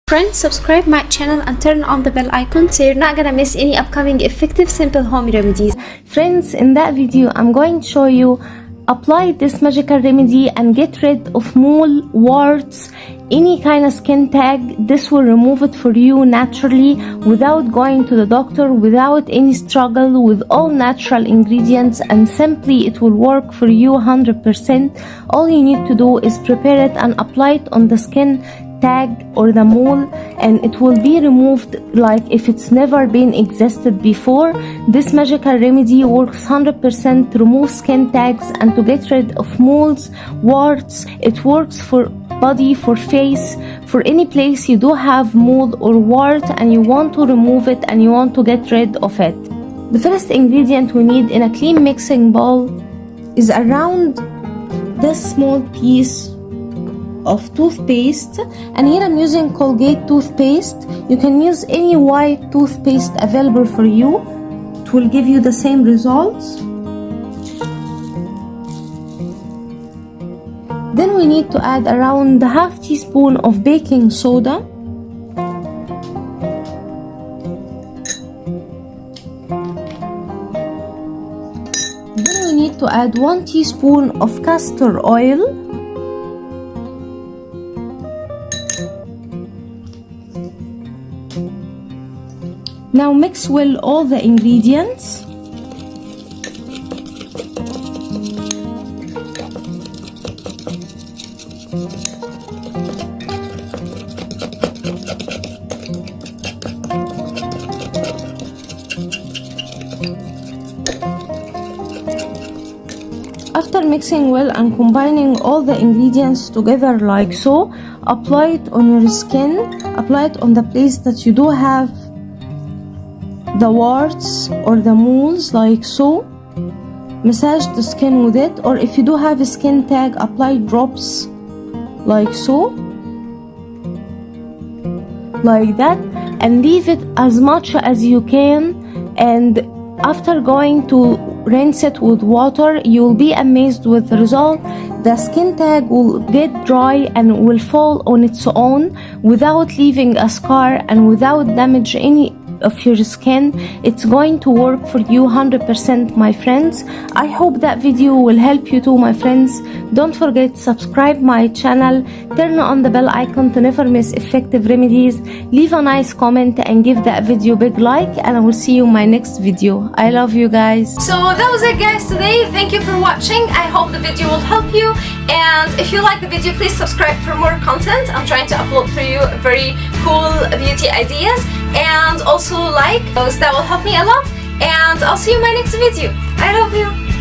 Friends, subscribe my channel and turn on the bell icon so you're not gonna miss any upcoming effective simple home remedies. Friends, in that video I'm going to show you apply this magical remedy and get rid of mole, warts, any kind of skin tag. This will remove it for you naturally without going to the doctor, without any struggle, with all natural ingredients, and simply it will work for you 100%. All you need to do is prepare it and apply it on the skin tag or the mole, and it will be removed like if it's never been existed before. This magical remedy works 100% to remove skin tags and to get rid of moles, warts. It works for body, for face, for any place you do have mole or wart and you want to remove it and you want to get rid of it. The first ingredient we need in a clean mixing bowl is around this small piece of toothpaste, and here I'm using Colgate toothpaste. You can use any white toothpaste available for you. It will give you the same results. Then we need to add around a half teaspoon of baking soda. Then we need to add 1 teaspoon of castor oil. Now mix well all the ingredients. After mixing well and combining all the ingredients together like so, apply it on your skin. Apply it on the place that you do have the warts or the moles like so. Massage the skin with it, or if you do have a skin tag, apply drops like so, like that, and leave it as much as you can. And after going to rinse it with water, you will be amazed with the result. The skin tag will get dry and will fall on its own without leaving a scar and without damage any of your skin. It's going to work for you 100%, my friends. I hope that video will help you too, my friends. Don't forget to subscribe my channel, turn on the bell icon to never miss effective remedies, leave a nice comment and give that video a big like, and I will see you in my next video. I love you guys. So that was it, guys, today. Thank you for watching. I hope the video will help you, and if you like the video, please subscribe for more content. I'm trying to upload for you very cool beauty ideas, and also like those. That will help me a lot, and I'll see you in my next video. I love you.